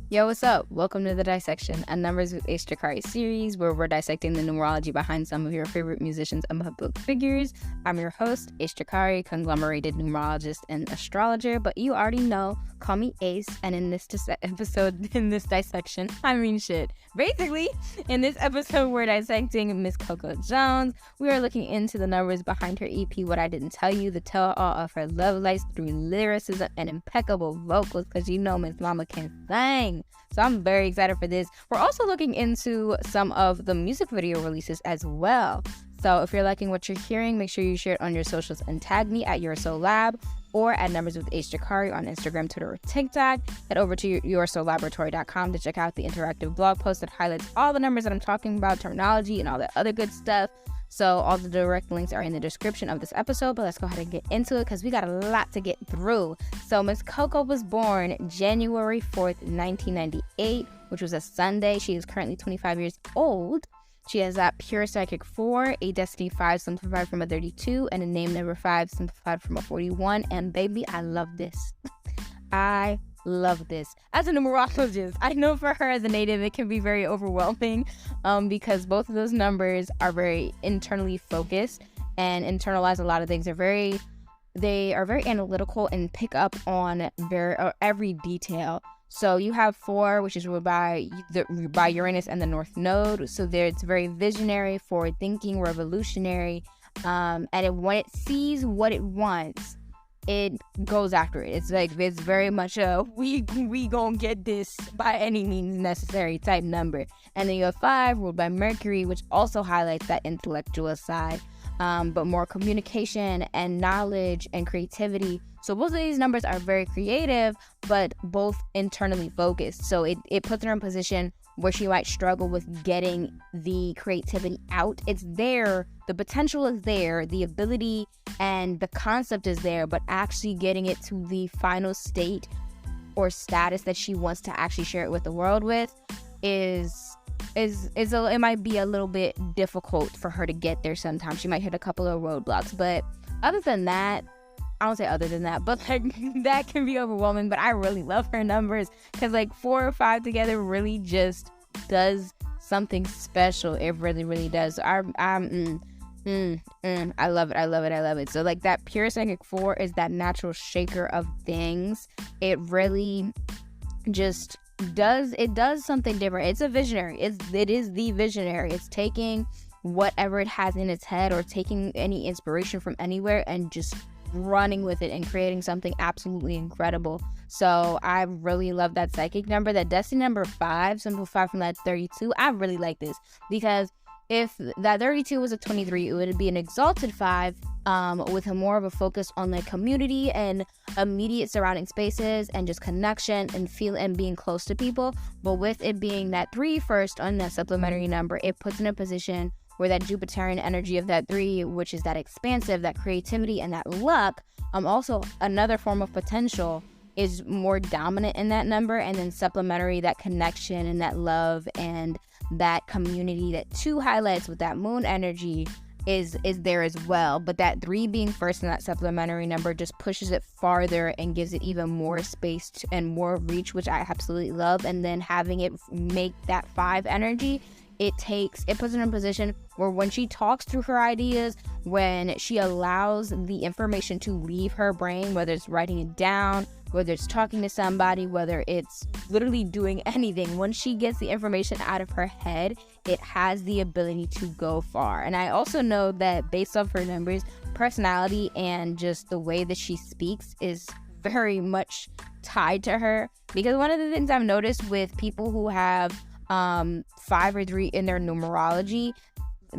Yo, what's up? Welcome to the Dissection, a Numbers with Ishtakari series where we're dissecting the numerology behind some of your favorite musicians and public figures. I'm your host, Ishtakari, conglomerated numerologist and astrologer, but you already know, call me Ace, and in this episode, in this dissection, basically, in this episode, we're dissecting Miss Coco Jones. We are looking into the numbers behind her EP, What I Didn't Tell You, the tell-all of her love life through lyricism and impeccable vocals, because you know Miss Mama can sing. So I'm very excited for this. We're also looking into some of the music video releases as well. So if you're liking what you're hearing, make sure you share it on your socials and tag me at YourSoulLab or at Numbers with Ishtakari on Instagram, Twitter, or TikTok. Head over to YourSoulLaboratory.com to check out the interactive blog post that highlights all the numbers that I'm talking about, terminology, and all that other good stuff. So all the direct links are in the description of this episode, but let's go ahead and get into it because we got a lot to get through. So Miss Coco was born January 4th, 1998, which was a Sunday. She is currently 25 years old. She has that pure psychic 4, a destiny 5 simplified from a 32, and a name number 5 simplified from a 41. And baby, I love this. I love this. As a numerologist, I know for her as a native, it can be very overwhelming because both of those numbers are very internally focused and internalize a lot of things. They are very analytical and pick up on every detail. So you have 4, which is ruled by Uranus and the North Node. So it's very visionary, forward thinking, revolutionary, and when it sees what it wants, it goes after it. It's very much a we gonna get this by any means necessary type number. And then you have 5 ruled by Mercury, which also highlights that intellectual side, but more communication and knowledge and creativity. So both of these numbers are very creative, but both internally focused. So it puts her in a position where she might struggle with getting the creativity out. It's there, the potential is there, the ability and the concept is there, but actually getting it to the final state or status that she wants to actually share it with the world with it might be a little bit difficult for her to get there sometimes. She might hit a couple of roadblocks, but other than that, I don't say other than that, but that can be overwhelming. But I really love her numbers because 4 or 5 together really just does something special. It really, really does. I love it. I love it. So that pure psychic 4 is that natural shaker of things. It really just does something different. It's a visionary. It is the visionary. It's taking whatever it has in its head or taking any inspiration from anywhere and just running with it and creating something absolutely incredible. So I really love that psychic number. That destiny number 5, simplified from that 32. I really like this because if that 32 was a 23, it would be an exalted 5 with more of a focus on community and immediate surrounding spaces and just connection and being close to people. But with it being that 3 first on that supplementary number, it puts in a position where that Jupiterian energy of that 3, which is that expansive, that creativity, and that luck, also another form of potential, is more dominant in that number. And then supplementary, that connection and that love and that community that 2 highlights with that moon energy is there as well. But that 3 being first in that supplementary number just pushes it farther and gives it even more space and more reach, which I absolutely love. And then having it make that 5 energy, it puts her in a position where when she talks through her ideas, when she allows the information to leave her brain, whether it's writing it down, whether it's talking to somebody, whether it's literally doing anything, once she gets the information out of her head, it has the ability to go far. And I also know that based off her numbers, personality and just the way that she speaks is very much tied to her. Because one of the things I've noticed with people who have 5 or 3 in their numerology,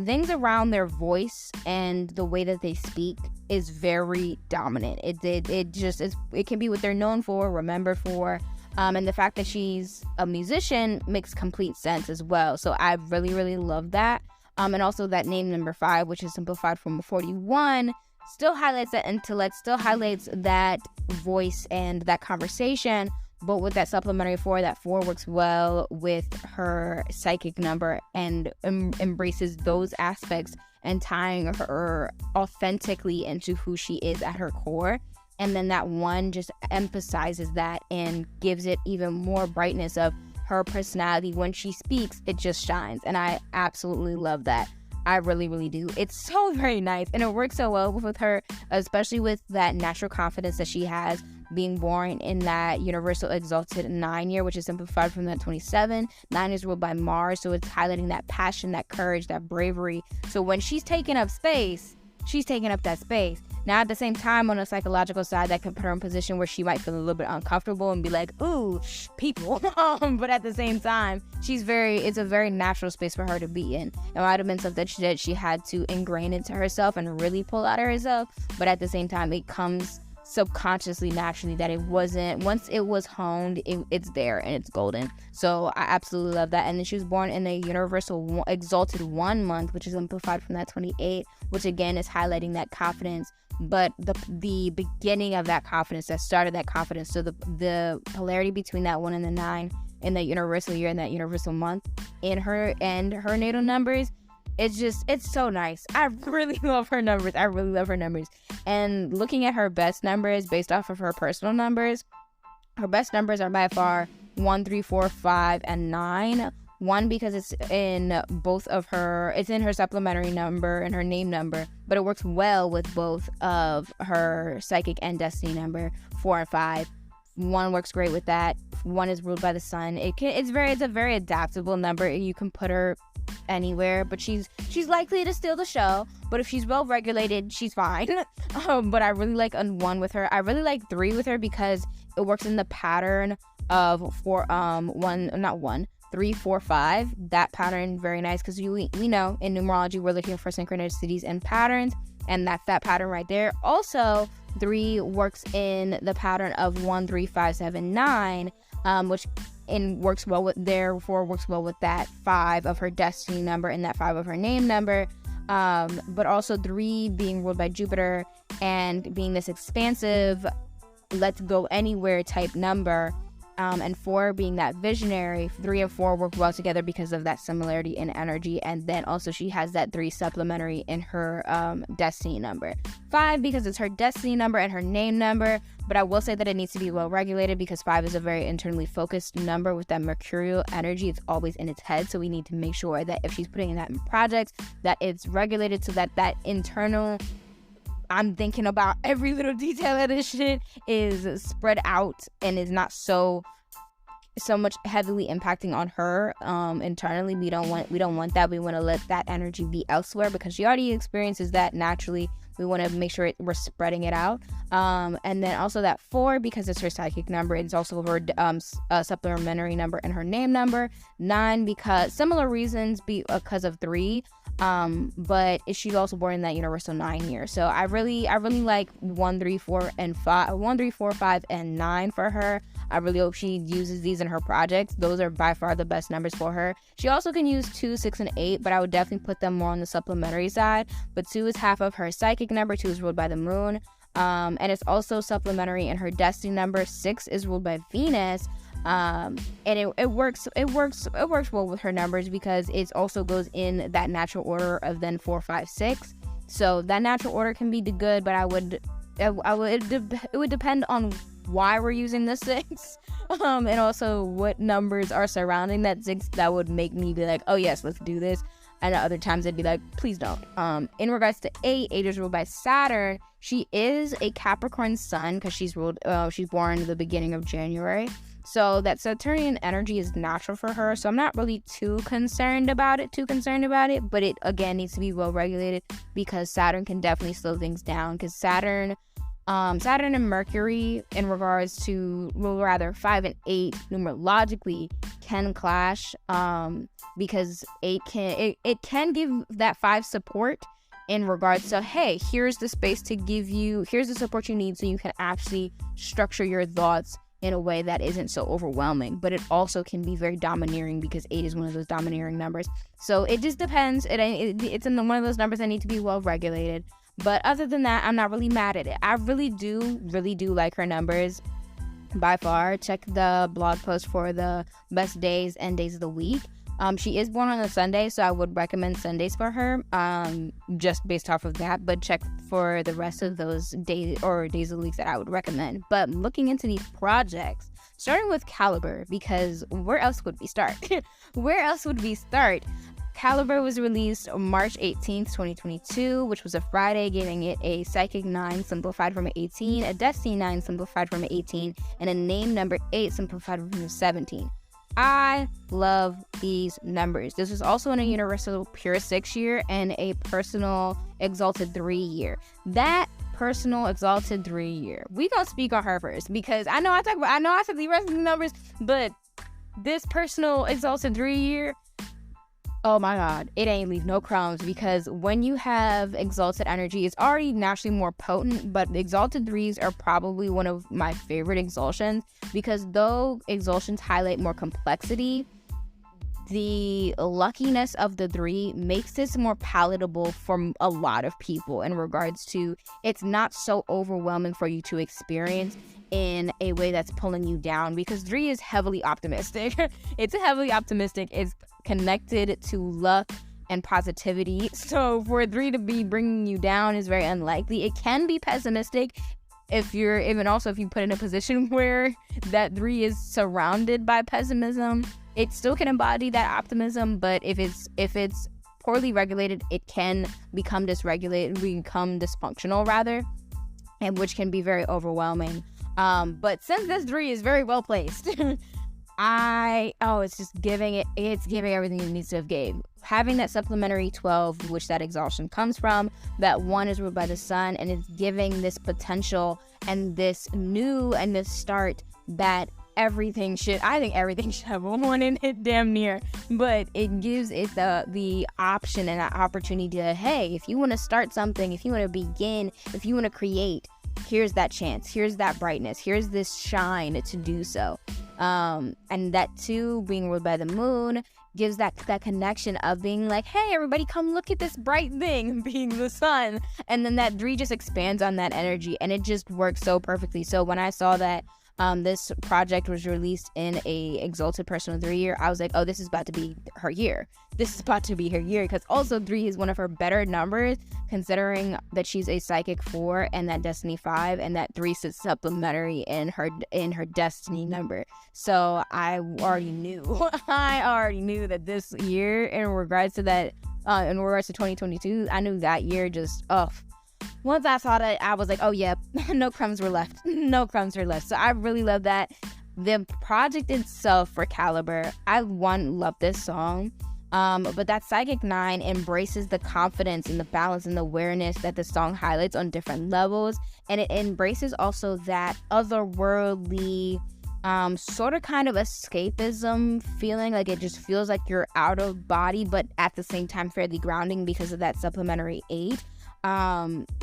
things around their voice and the way that they speak is very dominant. It can be what they're known for, remembered for, and the fact that she's a musician makes complete sense as well. So I really, really love that. And also that name number 5, which is simplified from a 41, still highlights that intellect, still highlights that voice and that conversation. But with that supplementary 4, that 4 works well with her psychic number and embraces those aspects and tying her authentically into who she is at her core. And then that 1 just emphasizes that and gives it even more brightness of her personality. When she speaks, it just shines. And I absolutely love that. I really, really do. It's so very nice. And it works so well with her, especially with that natural confidence that she has, being born in that universal exalted 9 year, which is simplified from that 27. 9 is ruled by Mars, so it's highlighting that passion, that courage, that bravery. So when she's taking up space, she's taking up that space. Now, at the same time, on a psychological side, that could put her in a position where she might feel a little bit uncomfortable and be like, ooh, people. But at the same time, it's a very natural space for her to be in. It might have been something that she had to ingrain into herself and really pull out of herself. But at the same time, it comes subconsciously, naturally, that it wasn't, once it was honed, it's there and it's golden. So I absolutely love that. And then she was born in a universal exalted 1 month, which is amplified from that 28, which again is highlighting that confidence, but the beginning of that confidence, that started that confidence. So the polarity between that 1 and the 9 in that universal year and that universal month in her and her natal numbers, it's so nice. I really love her numbers. And looking at her best numbers based off of her personal numbers, her best numbers are by far 1, 3, 4, 5, and 9. 1 because it's in it's in her supplementary number and her name number, but it works well with both of her psychic and destiny number. 4 and 5. 1 works great with that. 1 is ruled by the sun. It's a very adaptable number. You can put her anywhere, but she's likely to steal the show, but if she's well regulated, she's fine. But I really like 1 with her. I really like 3 with her because it works in the pattern of 3, 4, 5. That pattern, very nice, because we know in numerology we're looking for synchronicities and patterns, and that's that pattern right there. Also, 3 works in the pattern of 1, 3, 5, 7, 9, which works well with that 5 of her destiny number and that 5 of her name number. But also 3 being ruled by Jupiter and being this expansive, let's go anywhere type number. And 4 being that visionary. 3 and 4 work well together because of that similarity in energy. And then also she has that 3 supplementary in her destiny number. 5 because it's her destiny number and her name number. But I will say that it needs to be well regulated because 5 is a very internally focused number with that mercurial energy. It's always in its head. So we need to make sure that if she's putting in that in projects, that it's regulated so that that internal, I'm thinking about every little detail of this shit, is spread out and is not so much heavily impacting on her internally. We don't want that. We want to let that energy be elsewhere because she already experiences that naturally. We want to make sure we're spreading it out. And then also that 4, because it's her psychic number, it's also her supplementary number and her name number. 9 because similar reasons because of 3. But she's also born in that universal 9 year. So I really like 1, 3, 4, and 5. 1, 3, 4, 5, and 9 for her. I really hope she uses these in her projects. Those are by far the best numbers for her. She also can use 2, 6, and 8, but I would definitely put them more on the supplementary side. But 2 is half of her psychic number. 2 is ruled by the moon. And it's also supplementary in her destiny number. 6 is ruled by Venus. And it works well with her numbers because it also goes in that natural order of then 4, 5, 6. So that natural order can be good, but it would depend on why we're using the 6, and also what numbers are surrounding that 6 that would make me be like, oh yes, let's do this. And at other times I'd be like, please don't. In regards to 8 is ruled by Saturn. She is a Capricorn sun because she's born at the beginning of January. So that Saturnian energy is natural for her. So I'm not really too concerned about it. But it, again, needs to be well regulated because Saturn can definitely slow things down. Because Saturn and Mercury, in regards to, 5 and 8 numerologically, can clash. Because 8 can give that 5 support in regards to, hey, here's the space to give you, here's the support you need so you can actually structure your thoughts in a way that isn't so overwhelming. But it also can be very domineering because 8 is one of those domineering numbers. So it just depends. It's in one of those numbers that need to be well regulated. But other than that, I'm not really mad at it. I really do like her numbers by far. Check the blog post for the best days and days of the week. She is born on a Sunday, so I would recommend Sundays for her, just based off of that. But check for the rest of those days of the week that I would recommend. But looking into these projects, starting with Caliber, because where else would we start? Where else would we start? Caliber was released on March 18th, 2022, which was a Friday, giving it a Psychic 9 simplified from an 18, a Destiny 9 simplified from an 18, and a name number 8 simplified from a 17. I love these numbers. This was also in a Universal Pure 6 year and a Personal Exalted 3 year. That Personal Exalted 3 year, we gonna speak on her first, because I know I said the rest of the numbers, but this Personal Exalted 3 year, oh my God, it ain't leave no crumbs, because when you have exalted energy, it's already naturally more potent, but exalted 3s are probably one of my favorite exaltions, because though exaltions highlight more complexity, the luckiness of the 3 makes this more palatable for a lot of people in regards to it's not so overwhelming for you to experience in a way that's pulling you down, because 3 is heavily optimistic. It's heavily optimistic. It's connected to luck and positivity. So for 3 to be bringing you down is very unlikely. It can be pessimistic if you put in a position where that 3 is surrounded by pessimism. It still can embody that optimism, but if it's poorly regulated, it can become dysfunctional rather, and which can be very overwhelming. But since this 3 is very well placed, it's giving everything it needs to have gave. Having that supplementary 12, which that exhaustion comes from, that 1 is ruled by the sun, and it's giving this potential and this new and this start that everything should have a 1 in it, damn near. But it gives it the option and the opportunity to, hey, if you want to start something, if you want to begin, if you want to create, here's that chance, here's that brightness, here's this shine to do so. And that 2 being ruled by the moon gives that connection of being like, hey, everybody, come look at this bright thing, being the sun. And then that 3 just expands on that energy, and it just works so perfectly. So when I saw that this project was released in a Exalted Personal 3 year, I was like, oh, this is about to be her year. This is about to be her year, because also 3 is one of her better numbers, considering that she's a Psychic 4 and that Destiny 5, and that 3 sits supplementary in her Destiny number. So I already knew that this year, in regards to 2022, I knew that year just, once I saw that, I was like, oh yeah, no crumbs were left. So I really love that. The project itself for Caliber, I love this song. But that Psychic 9 embraces the confidence and the balance and the awareness that the song highlights on different levels. And it embraces also that otherworldly, sort of kind of escapism feeling. Like it just feels like you're out of body, but at the same time fairly grounding because of that supplementary 8.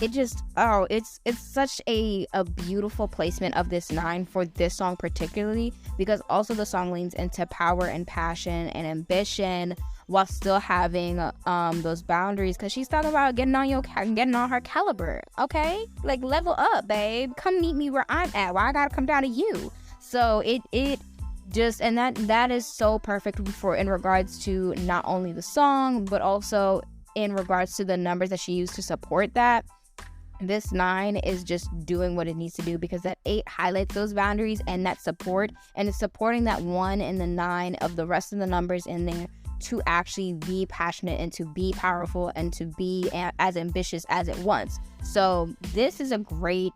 It's such a beautiful placement of this 9 for this song particularly, because also the song leans into power and passion and ambition while still having those boundaries, because she's talking about getting on her caliber. Okay, like level up, babe, come meet me where I'm at. Why I gotta come down to you? So it just, and that is so perfect for in regards to not only the song but also in regards to the numbers that she used to support that. This 9 is just doing what it needs to do, because that 8 highlights those boundaries and that support, and it's supporting that 1 and the 9 of the rest of the numbers in there to actually be passionate and to be powerful and to be as ambitious as it wants. So these are great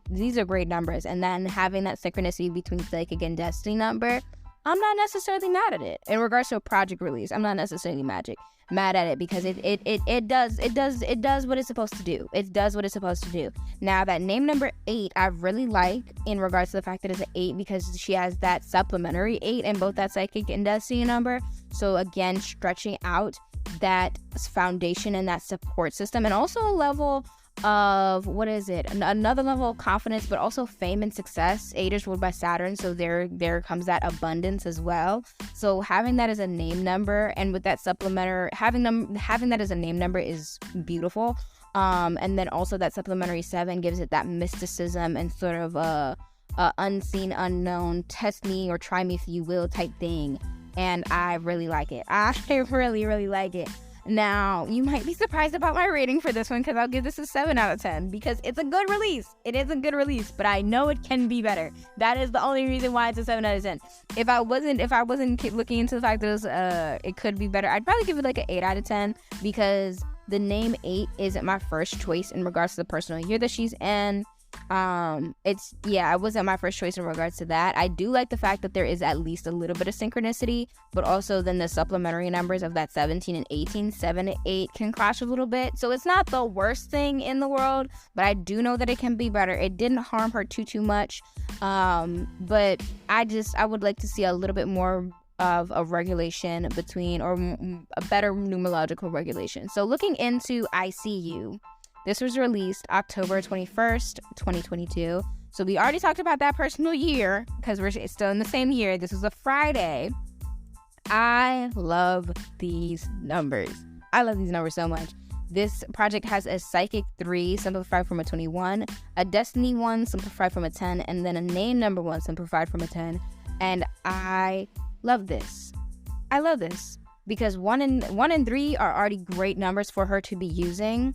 numbers. And then having that synchronicity between Psychic and Destiny number, I'm not necessarily mad at it. In regards to a project release, I'm not necessarily mad at it, because it does what it's supposed to do. It does what it's supposed to do. Now that name number 8, I really like in regards to the fact that it's an 8, because she has that supplementary 8 in both that Psychic and Destiny number. So again, stretching out that foundation and that support system, and also a level of another level of confidence, but also fame and success. 8 is ruled by Saturn, so there comes that abundance as well. So having that as a name number, and with that supplementary having that as a name number is beautiful. And then also that supplementary 7 gives it that mysticism and sort of a unseen, unknown, test me or try me if you will type thing. and I really like it. I really, really like it. Now, you might be surprised about my rating for this one because I'll give this a 7 out of 10 because it's a good release. It is a good release, but I know it can be better. That is the only reason why it's a 7 out of 10. If I wasn't looking into the fact that it could be better, I'd probably give it like an 8 out of 10 because the name 8 isn't my first choice in regards to the personal year that she's in. It wasn't my first choice in regards to that. I do like the fact that there is at least a little bit of synchronicity, but also then the supplementary numbers of that 17 and 18, 7 and 8 can clash a little bit. So it's not the worst thing in the world, but I do know that it can be better. It didn't harm her too much. But I would like to see a little bit more of a regulation between, or a better numerological regulation. So looking into I See You, this was released October 21st, 2022. So we already talked about that personal year because we're still in the same year. This was a Friday. I love these numbers. I love these numbers so much. This project has a Psychic 3 simplified from a 21, a Destiny 1 simplified from a 10, and then a Name Number 1 simplified from a 10. And I love this. I love this because 1 and 3 are already great numbers for her to be using.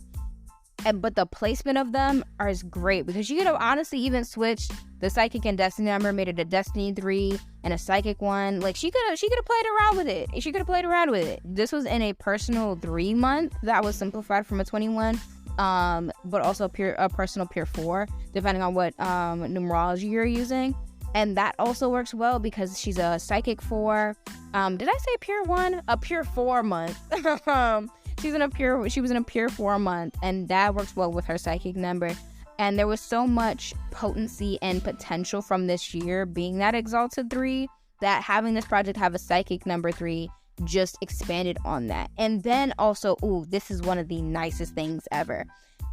But the placement of them is great because you could have honestly even switched the Psychic and Destiny number, made it a Destiny 3 and a Psychic 1. Like she could have played around with it. She could have played around with it. This was in a personal 3 month that was simplified from a 21, but also a personal pure 4, depending on what numerology you're using. And that also works well because she's a Psychic 4. Did I say pure 1? A pure 4 month. She was in a pure 4 month, and that works well with her Psychic number. And there was so much potency and potential from this year being that Exalted 3 that having this project have a Psychic number 3 just expanded on that. And then also, this is one of the nicest things ever.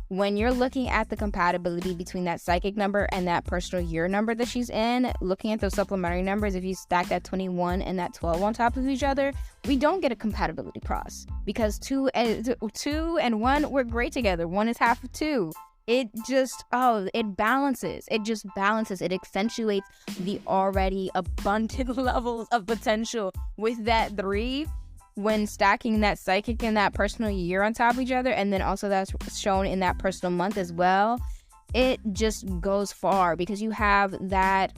When you're looking at the compatibility between that Psychic number and that personal year number that she's in, looking at those supplementary numbers, if you stack that 21 and that 12 on top of each other, we don't get a compatibility cross because 2 and 1 work great together. 1 is half of 2. It just, it balances. It just balances. It accentuates the already abundant levels of potential with that 3. When stacking that Psychic and that personal year on top of each other, and then also that's shown in that personal month as well, it just goes far because you have that,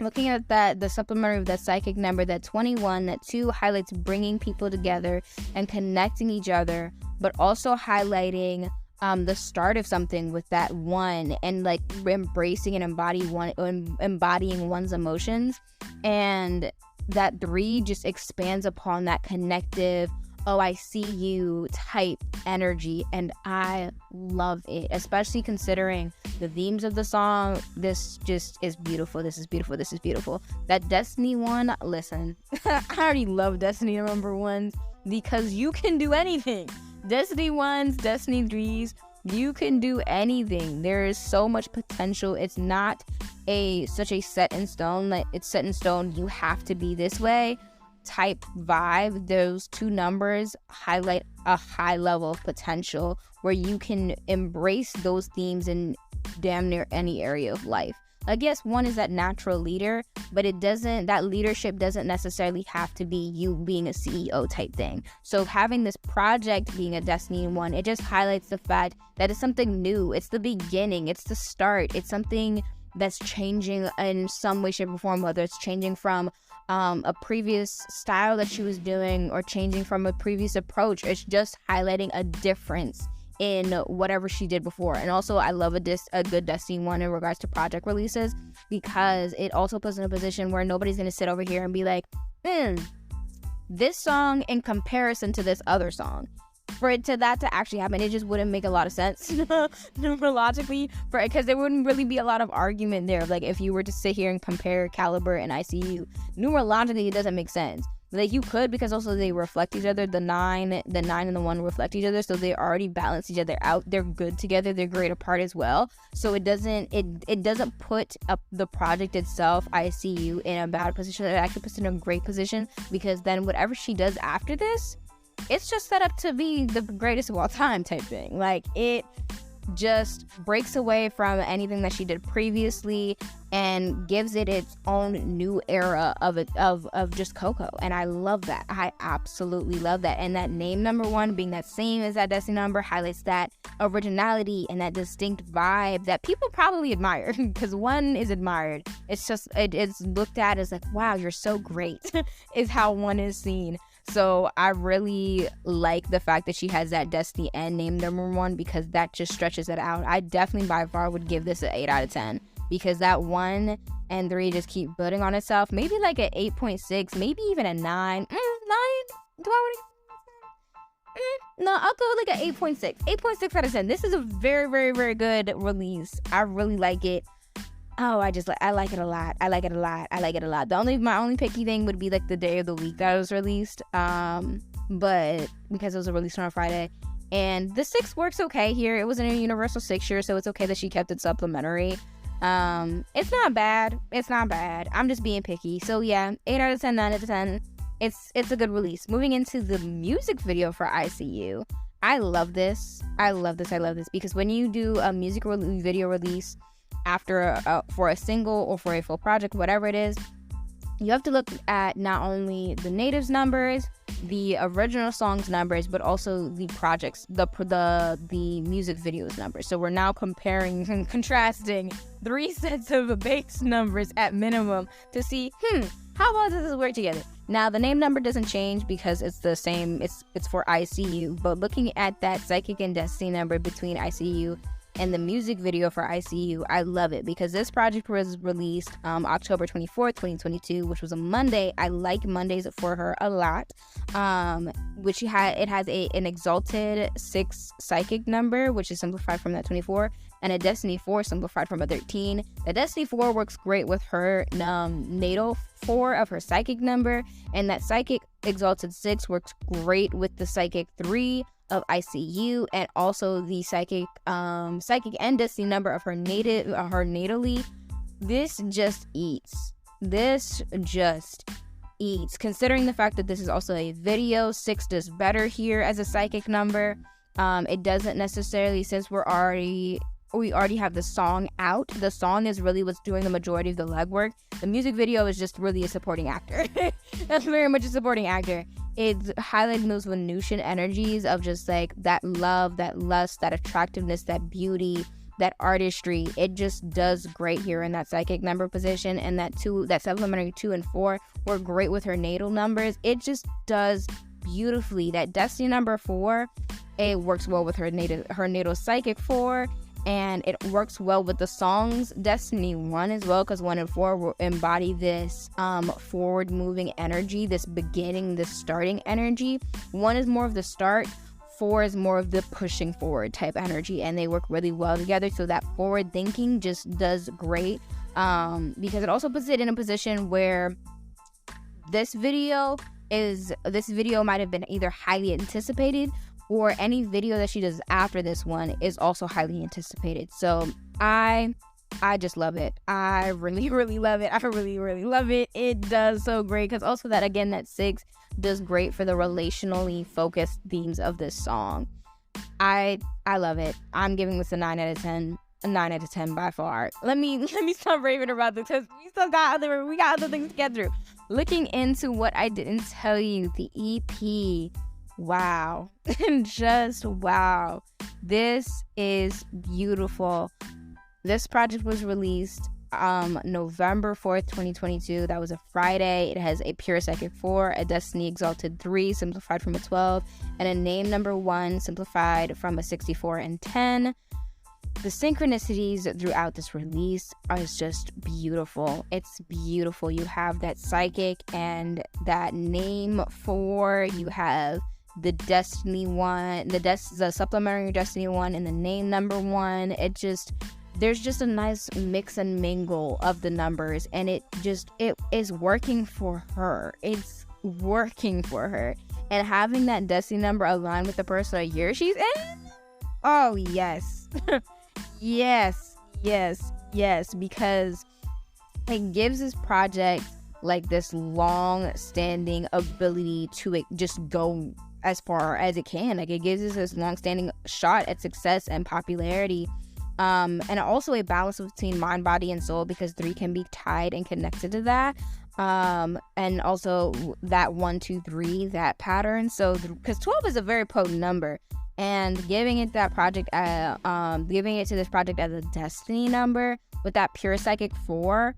looking at that, the supplementary of that Psychic number, that 21, that 2 highlights bringing people together and connecting each other, but also highlighting the start of something with that 1 and like embracing and embodying one's emotions. And that 3 just expands upon that connective, I see you type energy, and I love it, especially considering the themes of the song. This just is beautiful. This is beautiful. That Destiny 1, listen, I already love Destiny number 1s because you can do anything. Destiny 1s, Destiny 3s, you can do anything. There is so much potential. It's not such a set in stone, like it's set in stone, you have to be this way type vibe. Those 2 numbers highlight a high level of potential where you can embrace those themes in damn near any area of life. Like, yes, 1 is that natural leader, but that leadership doesn't necessarily have to be you being a CEO type thing. So having this project being a Destiny 1, it just highlights the fact that it's something new. It's the beginning. It's the start. It's something that's changing in some way, shape, or form, whether it's changing from a previous style that she was doing or changing from a previous approach. It's just highlighting a difference in whatever she did before. And also, I love a good Destiny 1 in regards to project releases because it also puts in a position where nobody's going to sit over here and be like, this song in comparison to this other song. For that to actually happen, it just wouldn't make a lot of sense numerologically, because there wouldn't really be a lot of argument there. Like, if you were to sit here and compare Caliber and ICU, numerologically, it doesn't make sense. Like, you could, because also they reflect each other. The 9 and the 1 reflect each other, so they already balance each other out. They're good together. They're great apart as well. So it doesn't put up the project itself, ICU, in a bad position. It actually puts it in a great position, because then whatever she does after this, it's just set up to be the greatest of all time type thing. Like, it just breaks away from anything that she did previously and gives it its own new era of just Coco. And I love that. I absolutely love that. And that name number 1 being that same as that Destiny number highlights that originality and that distinct vibe that people probably admire, because 1 is admired. It's just, it's looked at as like, wow, you're so great is how 1 is seen. So I really like the fact that she has that Destiny and name number 1, because that just stretches it out. I definitely by far would give this an 8 out of 10, because that 1 and 3 just keep building on itself. Maybe like an 8.6, maybe even a 9. 9? Do I want to? No, I'll go like an 8.6. 8.6 out of 10. This is a very, very, very good release. I really like it. Oh, I like it a lot. I like it a lot. My only picky thing would be like the day of the week that it was released. But because it was released on a Friday. And the 6 works okay here. It wasn't a universal 6 year, so it's okay that she kept it supplementary. It's not bad. I'm just being picky. So yeah, 8 out of 10, 9 out of 10. It's a good release. Moving into the music video for ICU. I love this because when you do a music video release after for a single or for a full project, whatever it is, you have to look at not only the natives numbers, the original songs numbers, but also the projects, the music videos numbers. So we're now comparing and contrasting 3 sets of base numbers at minimum to see, how well does this work together? Now the name number doesn't change because it's the same, it's for ICU, but looking at that Psychic and Destiny number between ICU and the music video for ICU, I love it because this project was released October 24th, 2022, which was a Monday. I like Mondays for her a lot. It has an exalted 6 psychic number, which is simplified from that 24, and a Destiny 4 simplified from a 13. The Destiny 4 works great with her natal 4 of her psychic number, and that psychic exalted 6 works great with the psychic 3 of ICU, and also the psychic and Destiny number of her natally. This just eats. Considering the fact that this is also a video, 6 does better here as a psychic number. It doesn't necessarily, since we already have the song out. The song is really what's doing the majority of the legwork. The music video is just really a supporting actor. That's very much a supporting actor. It's highlighting those Venusian energies of just like that love, that lust, that attractiveness, that beauty, that artistry. It just does great here in that psychic number position, and that supplementary 2 and 4 were great with her natal numbers. It just does beautifully. That Destiny number 4, it works well with her natal psychic 4, and it works well with the songs Destiny 1 as well, because 1 and 4 will embody this forward moving energy, this beginning, this starting energy. 1 is more of the start, 4 is more of the pushing forward type energy, and they work really well together. So that forward thinking just does great, because it also puts it in a position where this video might have been either highly anticipated, or any video that she does after this one is also highly anticipated. So I just love it. I really, really love it. I really, really love it. It does so great, because also that 6 does great for the relationally focused themes of this song. I love it. I'm giving this a 9 out of 10. A 9 out of 10 by far. Let me stop raving about this, because we got other things to get through. Looking into what I didn't tell you, the EP. Wow. Just wow. This is beautiful. This project was released November 4th, 2022. That was a Friday. It has a pure psychic 4, a Destiny exalted 3 simplified from a 12, and a name number 1 simplified from a 64 and 10. The synchronicities throughout this release are just beautiful. It's beautiful. You have that psychic and that name 4. You have the Destiny 1, the supplementary Destiny 1, and the name number 1. There's just a nice mix and mingle of the numbers, and it is working for her. It's working for her. And having that Destiny number align with the personal year she's in, oh yes. yes, because it gives this project like this long-standing ability to just go as far as it can. Like, it gives us this long-standing shot at success and popularity, and also a balance between mind, body, and soul, because 3 can be tied and connected to that, and also that 1, 2, 3, that pattern. So because 12 is a very potent number, and giving it that project, giving it to this project as a destiny number with that pure psychic 4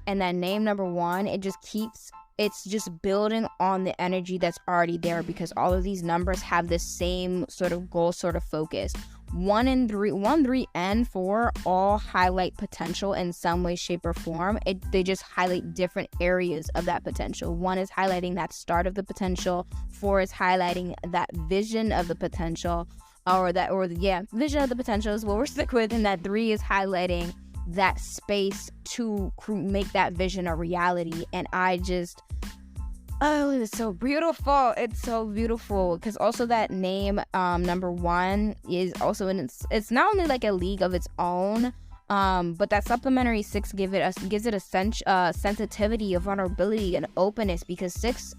and that name number 1, it's just building on the energy that's already there, because all of these numbers have the same sort of goal, sort of focus. 1, 3, and 4 all highlight potential in some way, shape, or form. They just highlight different areas of that potential. 1 is highlighting that start of the potential. 4 is highlighting that vision of the potential, vision of the potential is what we're stuck with, and that 3 is highlighting that space to make that vision a reality. And it's so beautiful. It's so beautiful, because also that name number 1 is also it's not only like a league of its own, but that supplementary 6 gives it a sensitivity, a vulnerability, and openness, because 6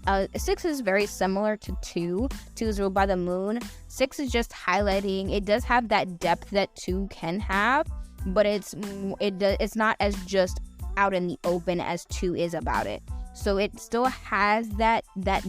is very similar to 2. 2 is ruled by the moon. 6 is just highlighting, it does have that depth that 2 can have, but it's not as just out in the open as 2 is about it. So it still has that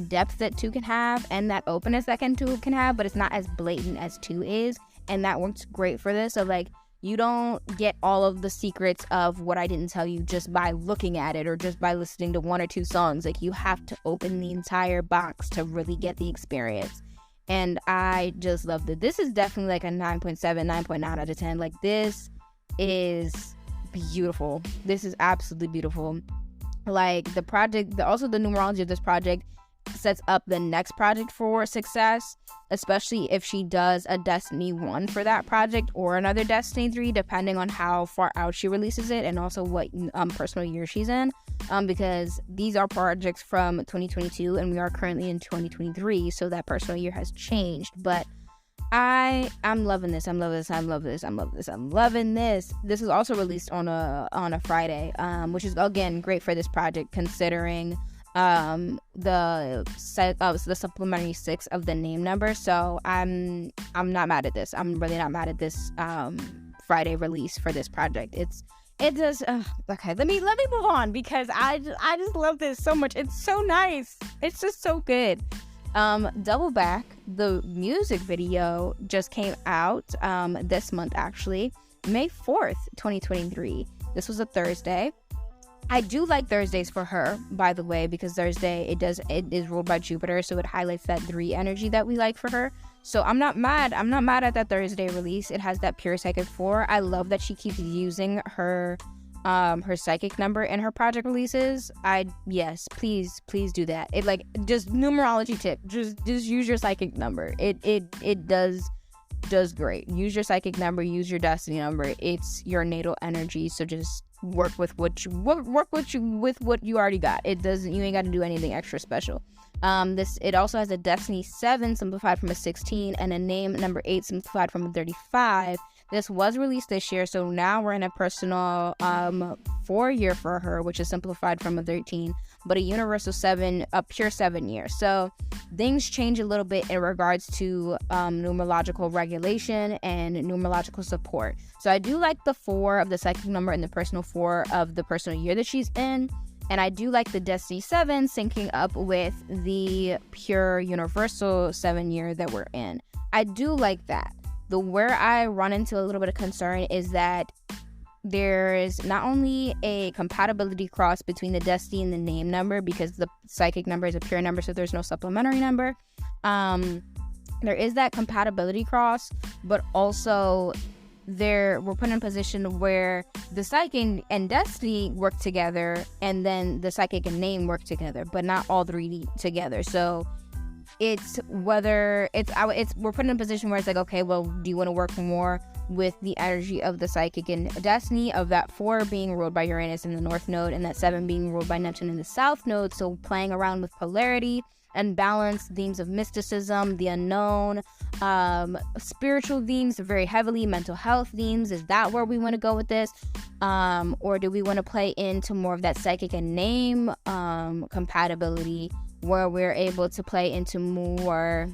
depth that 2 can have, and that openness that 2 can have, but it's not as blatant as 2 is, and that works great for this. So like, you don't get all of the secrets of what I didn't tell you just by looking at it or just by listening to 1 or 2 songs. Like, you have to open the entire box to really get the experience. And I just loved it. This is definitely like a 9.7, 9.9 out of 10. Like, this is beautiful. This is absolutely beautiful. Like, the project, also the numerology of this project sets up the next project for success, especially if she does a Destiny 1 for that project or another Destiny 3, depending on how far out she releases it, and also what personal year she's in, because these are projects from 2022 and we are currently in 2023, so that personal year has changed. But I'm loving this. I'm loving this. This is also released on a Friday, which is again great for this project, considering the supplementary 6 of the name number. So I'm not mad at this. I'm really not mad at this Friday release for this project. Okay, let me move on, because I just love this so much. It's so nice. It's just so good. Double Back, the music video, just came out this month, actually, May 4th, 2023. This was a Thursday. I do like Thursdays for her, by the way, because Thursday it is ruled by Jupiter, so it highlights that 3 energy that we like for her. So I'm not mad at that Thursday release. It has that pure psychic 4. I love that she keeps using her psychic number in her project releases. Yes, please do that. It, like, just numerology tip, just use your psychic number. It does great. Use your psychic number, use your destiny number. It's your natal energy, so just work with what you already got. You ain't got to do anything extra special. It also has a destiny 7 simplified from a 16 and a name number 8 simplified from a 35. This was released this year, so now we're in a personal 4 year for her, which is simplified from a 13, but a universal 7, a pure 7 year. So things change a little bit in regards to numerological regulation and numerological support. So I do like the 4 of the psychic number and the personal 4 of the personal year that she's in. And I do like the Destiny 7 syncing up with the pure universal 7 year that we're in. I do like that. Where I run into a little bit of concern is that there's not only a compatibility cross between the Destiny and the name number, because the psychic number is a pure number, so there's no supplementary number. There is that compatibility cross, but also we're put in a position where the psychic and destiny work together, and then the psychic and name work together, but not all 3 together. So we're put in a position where it's like, okay, well, do you want to work more with the energy of the psychic and destiny, of that 4 being ruled by Uranus in the north node and that 7 being ruled by Neptune in the south node? So playing around with polarity and balance, themes of mysticism, the unknown, spiritual themes, very heavily mental health themes. Is that where we want to go with this? Or do we want to play into more of that psychic and name compatibility where we're able to play into more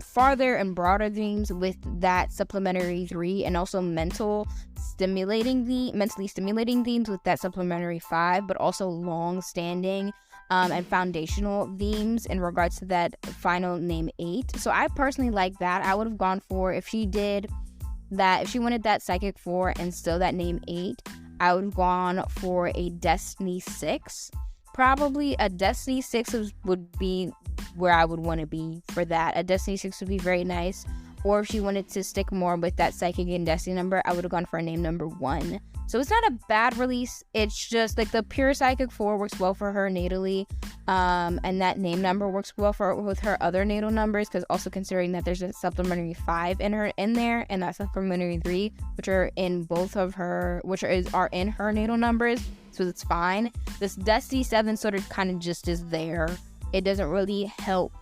farther and broader themes with that supplementary 3, and also mentally stimulating themes with that supplementary 5, but also long-standing and foundational themes in regards to that final name 8. So I personally like that. I would have gone for, if she wanted that Psychic 4 and still that name 8, I would have gone for a Destiny 6. Probably a Destiny 6 would be where I would want to be for that. A Destiny 6 would be very nice. Or if she wanted to stick more with that Psychic and Destiny number, I would have gone for a name number 1. So it's not a bad release. It's just like the pure Psychic 4 works well for her natally. And that name number works well with her other natal numbers, because also considering that there's a supplementary 5 in there, and that supplementary 3, which are in are in her natal numbers. So it's fine. This Destiny 7 sort of kind of just is there. It doesn't really help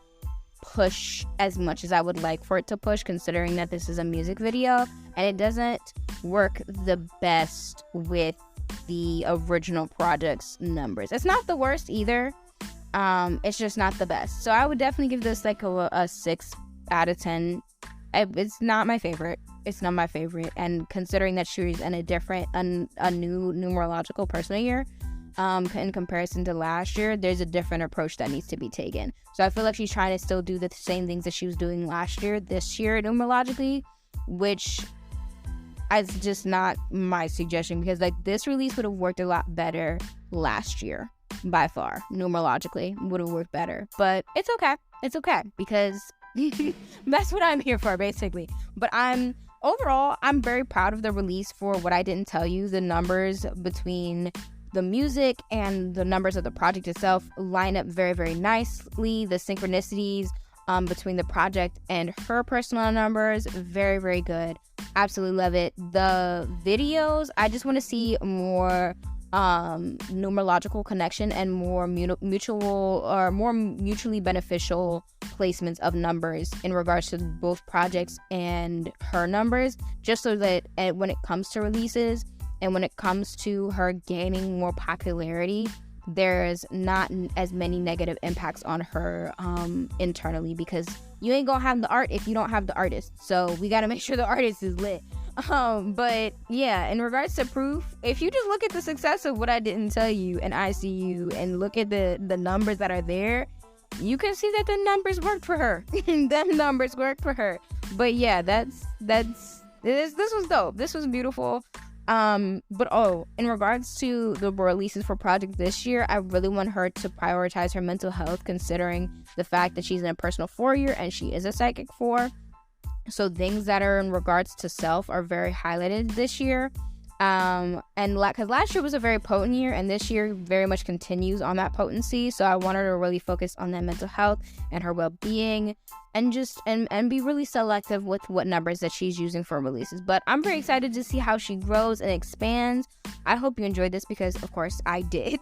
push as much as I would like for it to push, considering that this is a music video, and it doesn't work the best with the original project's numbers. It's not the worst either. It's just not the best. So I would definitely give this like a 6 out of 10. It's not my favorite. And considering that she's in a new numerological personal year, in comparison to last year, there's a different approach that needs to be taken. So I feel like she's trying to still do the same things that she was doing last year, this year numerologically, which is just not my suggestion, because like this release would have worked a lot better last year. By far, numerologically would have worked better, but it's okay because that's what I'm here for, basically. But overall I'm very proud of the release. For what I didn't tell you, the numbers between the music and the numbers of the project itself line up very, very nicely. The synchronicities between the project and her personal numbers, very, very good. Absolutely love it. The videos, I just want to see more numerological connection and more mutually beneficial placements of numbers in regards to both projects and her numbers, just so that when it comes to releases and when it comes to her gaining more popularity, there's not as many negative impacts on her internally, because you ain't gonna have the art if you don't have the artist. So we gotta make sure the artist is lit. But yeah, in regards to proof, if you just look at the success of What I Didn't Tell You and ICU and look at the numbers that are there, you can see that the numbers worked for her. Them numbers worked for her. But yeah, this was dope. This was beautiful. But in regards to the releases for project this year, I really want her to prioritize her mental health, considering the fact that she's in a personal 4 year and she is a Psychic 4. So things that are in regards to self are very highlighted this year. And because last year was a very potent year, and this year very much continues on that potency. So I want her to really focus on that mental health and her well-being, and just and be really selective with what numbers that she's using for releases. But I'm very excited to see how she grows and expands. I hope you enjoyed this, because of course I did.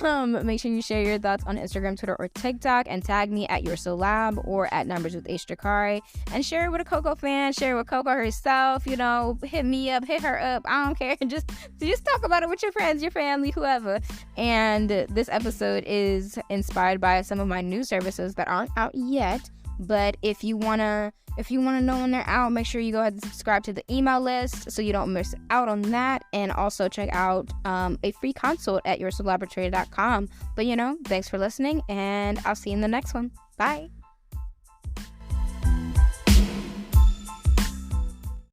Make sure you share your thoughts on Instagram, Twitter, or TikTok, and tag me at YourSoulLab or at Numbers with Ishtakari, and share it with a Coco fan, share it with Coco herself. You know, hit me up, hit her up, I don't care. Just talk about it with your friends, your family, whoever. And this episode is inspired by some of my new services that aren't out yet. But if you wanna know when they're out, make sure you go ahead and subscribe to the email list so you don't miss out on that. And also check out a free consult at yoursoulaboratory.com. But thanks for listening, and I'll see you in the next one. Bye.